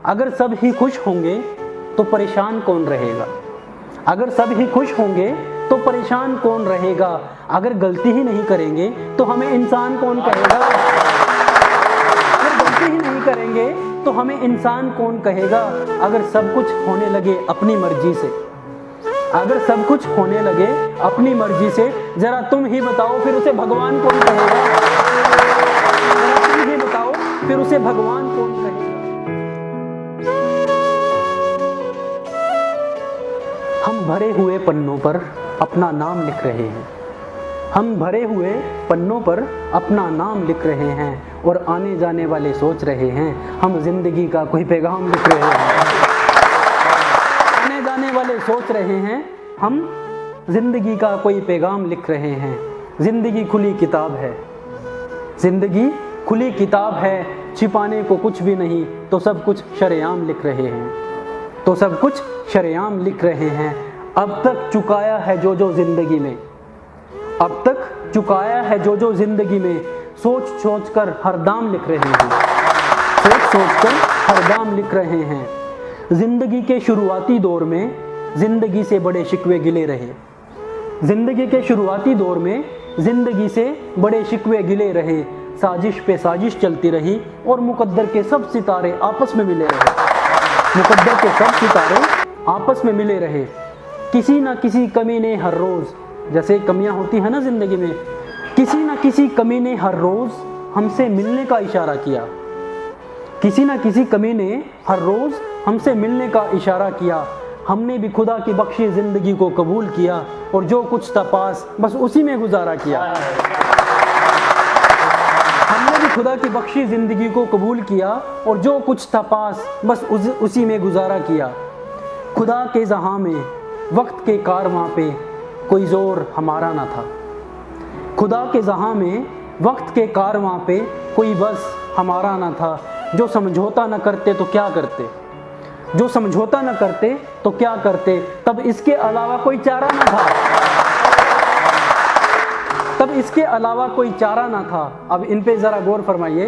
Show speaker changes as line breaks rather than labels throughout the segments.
अगर सब ही खुश होंगे तो परेशान कौन रहेगा। अगर सब ही खुश होंगे तो परेशान कौन रहेगा। अगर गलती ही नहीं करेंगे तो हमें इंसान कौन कहेगा। अगर गलती ही नहीं करेंगे तो हमें इंसान कौन कहेगा। अगर सब कुछ होने लगे अपनी मर्जी से, अगर सब कुछ होने लगे अपनी मर्जी से, जरा तुम ही बताओ फिर उसे भगवान कौन कहेगा। जरा तुम ही बताओ फिर उसे भगवान कौन कहेगा। हम भरे हुए पन्नों पर अपना नाम लिख रहे हैं। हम भरे हुए पन्नों पर अपना नाम लिख रहे हैं और आने जाने वाले सोच रहे हैं हम जिंदगी का कोई पैगाम लिख रहे हैं। आने जाने वाले सोच रहे हैं हम जिंदगी का कोई पैगाम लिख रहे हैं। जिंदगी खुली किताब है, जिंदगी खुली किताब है, छिपाने को कुछ भी नहीं तो सब कुछ शरेआम लिख रहे हैं, तो सब कुछ शरेआम लिख रहे हैं। अब तक चुकाया है जो जो जिंदगी में, अब तक चुकाया है जो जो जिंदगी में, सोच सोच कर हर दाम लिख रहे हैं, सोच सोच कर हर दाम लिख रहे हैं। जिंदगी के शुरुआती दौर में जिंदगी से बड़े शिकवे गिले रहे, जिंदगी के शुरुआती दौर में जिंदगी से बड़े शिकवे गिले रहे। साजिश पे साजिश चलती रही और मुकद्दर के सब सितारे आपस में मिले रहे, मुकद्दर के सब सितारे आपस में मिले रहे। किसी ना किसी कमी ने हर रोज़, जैसे कमियां होती है ना ज़िंदगी में, किसी ना किसी कमी ने हर रोज़ हमसे मिलने का इशारा किया। किसी ना किसी कमी ने हर रोज़ हमसे मिलने का इशारा किया। हमने भी खुदा की बख्शी ज़िंदगी को कबूल किया और जो कुछ था पास बस उसी में गुजारा किया। हमने भी खुदा की बख्शी ज़िंदगी को कबूल किया और जो कुछ था पास बस उसी में गुजारा किया। खुदा के जहाँ में वक्त के कारवां पे कोई ज़ोर हमारा ना था। खुदा के जहाँ में वक्त के कारवां पे कोई बस हमारा ना था। जो समझौता न करते तो क्या करते, जो समझौता न करते तो क्या करते, तब इसके अलावा कोई चारा ना था, तब इसके अलावा कोई चारा ना था। अब इन पे ज़रा गौर फरमाइए।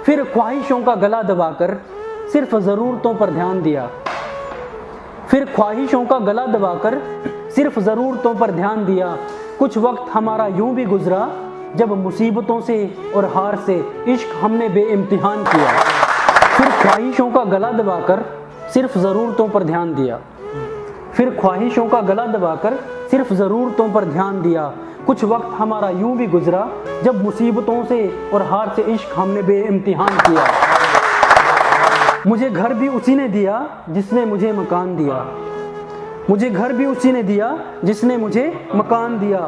फिर ख्वाहिशों का गला दबाकर सिर्फ ज़रूरतों पर ध्यान दिया, फिर ख्वाहिशों का गला दबाकर सिर्फ ज़रूरतों पर ध्यान दिया। कुछ वक्त हमारा यूं भी गुजरा जब मुसीबतों से और हार से इश्क हमने बेइम्तिहान किया। फिर ख्वाहिशों का गला दबाकर सिर्फ ज़रूरतों पर ध्यान दिया, फिर ख्वाहिशों का गला दबाकर सिर्फ ज़रूरतों पर ध्यान दिया। कुछ वक्त हमारा यूं भी गुजरा जब मुसीबतों से और हार से इश्क हमने बेइम्तिहान किया। मुझे घर भी उसी ने दिया जिसने मुझे मकान दिया, मुझे घर भी उसी ने दिया जिसने मुझे मकान दिया।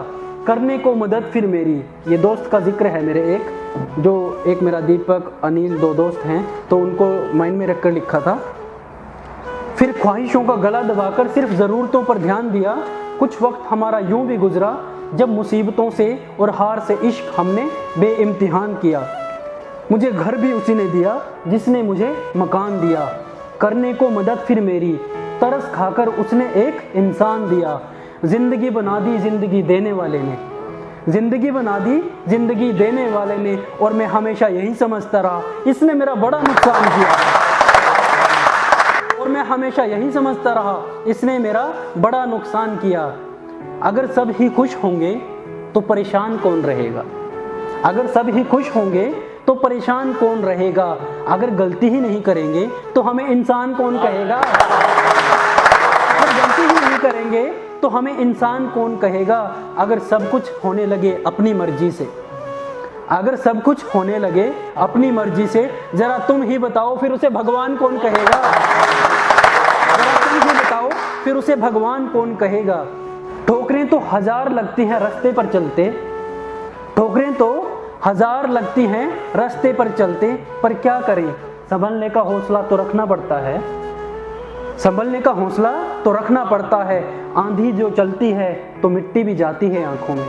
करने को मदद फिर मेरी, ये दोस्त का जिक्र है मेरे एक मेरा दीपक अनिल, दो दोस्त हैं तो उनको माइंड में रखकर लिखा था। फिर ख्वाहिशों का गला दबाकर सिर्फ ज़रूरतों पर ध्यान दिया। कुछ वक्त हमारा यूं भी गुजरा जब मुसीबतों से और हार से इश्क हमने बेइम्तिहान किया। मुझे घर भी उसी ने दिया जिसने मुझे मकान दिया। करने को मदद फिर मेरी, तरस खाकर उसने एक इंसान दिया। ज़िंदगी बना दी ज़िंदगी देने वाले ने, ज़िंदगी बना दी ज़िंदगी देने वाले ने, और मैं हमेशा यही समझता रहा इसने मेरा बड़ा नुकसान किया, और मैं हमेशा यही समझता रहा इसने मेरा बड़ा नुकसान किया। अगर सब ही खुश होंगे तो परेशान कौन रहेगा। अगर सब ही खुश होंगे तो परेशान कौन रहेगा। अगर गलती ही नहीं करेंगे तो हमें इंसान कौन कहेगा। अगर गलती ही नहीं करेंगे तो हमें इंसान कौन कहेगा। अगर सब कुछ होने लगे अपनी मर्जी से, अगर सब कुछ होने लगे अपनी मर्जी से, जरा तुम ही बताओ फिर उसे भगवान कौन कहेगा। जरा तुम ही बताओ फिर उसे भगवान कौन कहेगा। ठोकरें तो हजार लगती हैं रास्ते पर चलते, ठोकरें तो हजार लगती हैं रास्ते पर चलते, पर क्या करें संभलने का हौसला तो रखना पड़ता है, संभलने का हौसला तो रखना पड़ता है। आंधी जो चलती है तो मिट्टी भी जाती है आंखों में,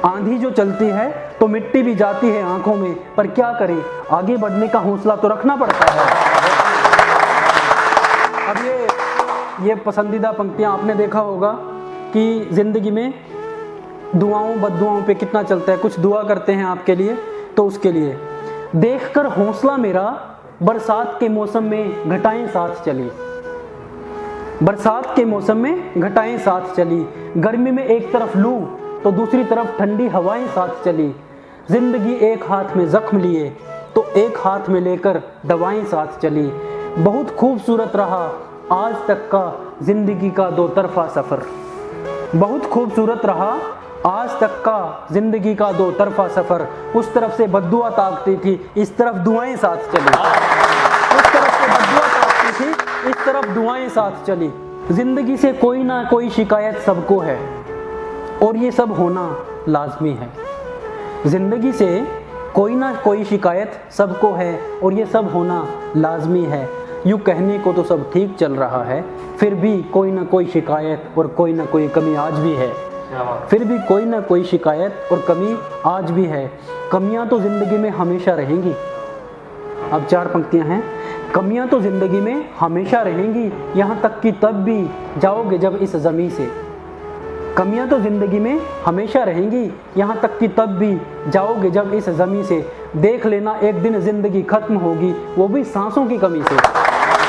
आंधी जो चलती है तो मिट्टी भी जाती है आंखों में, पर क्या करें आगे बढ़ने का हौसला तो रखना पड़ता है। अब ये पसंदीदा पंक्तियां आपने देखा होगा कि ज़िंदगी में दुआओं बद्दुआओं पे कितना चलता है। कुछ दुआ करते हैं आपके लिए तो उसके लिए देखकर हौसला मेरा बरसात के मौसम में घटाएं साथ चली, बरसात के मौसम में घटाएं साथ चली, गर्मी में एक तरफ लू तो दूसरी तरफ ठंडी हवाएं साथ चली, जिंदगी एक हाथ में जख्म लिए तो एक हाथ में लेकर दवाएं साथ चली, बहुत खूबसूरत रहा आज तक का जिंदगी का दो तरफा सफ़र, बहुत खूबसूरत रहा आज तक का जिंदगी का दो तरफा सफ़र, उस तरफ से बद्दुआ ताकती थी इस तरफ दुआएं साथ चली, उस तरफ से बद्दुआ ताकती थी इस तरफ दुआएं साथ चली। जिंदगी से कोई ना कोई शिकायत सबको है और ये सब होना लाजमी है, जिंदगी से कोई ना कोई शिकायत सबको है और ये सब होना लाजमी है। यूँ कहने को तो सब ठीक चल रहा है, फिर भी कोई ना कोई शिकायत और कोई ना कोई कमी आज भी है, फिर भी कोई ना कोई शिकायत और कमी आज भी है। कमियां तो ज़िंदगी में हमेशा रहेंगी। अब 4 पंक्तियां हैं। कमियां तो ज़िंदगी में हमेशा रहेंगी, यहाँ तक कि तब भी जाओगे जब इस ज़मीं से। कमियां तो ज़िंदगी में हमेशा रहेंगी, यहाँ तक कि तब भी जाओगे जब इस ज़मीं से। देख लेना एक दिन ज़िंदगी ख़त्म होगी, वो भी सांसों की कमी से।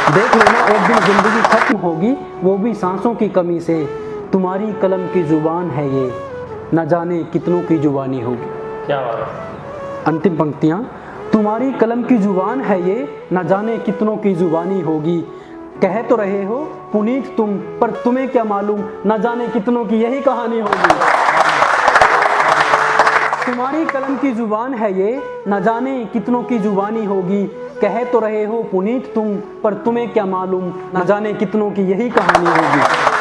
देख लेना एक दिन ज़िंदगी ख़त्म होगी, वो भी सांसों की कमी से। तुम्हारी कलम की ज़ुबान है ये, न जाने कितनों की ज़ुबानी होगी।
क्या बात है।
अंतिम पंक्तियाँ। तुम्हारी कलम की ज़ुबान है ये, न जाने कितनों की ज़ुबानी होगी। कह तो रहे हो पुनीत तुम, पर तुम्हें क्या मालूम न जाने कितनों की यही कहानी होगी। तुम्हारी कलम की ज़ुबान है ये, न जाने कितनों की ज़ुबानी होगी। कह तो रहे हो पुनीत तुम, पर तुम्हें क्या मालूम न जाने कितनों की यही कहानी होगी।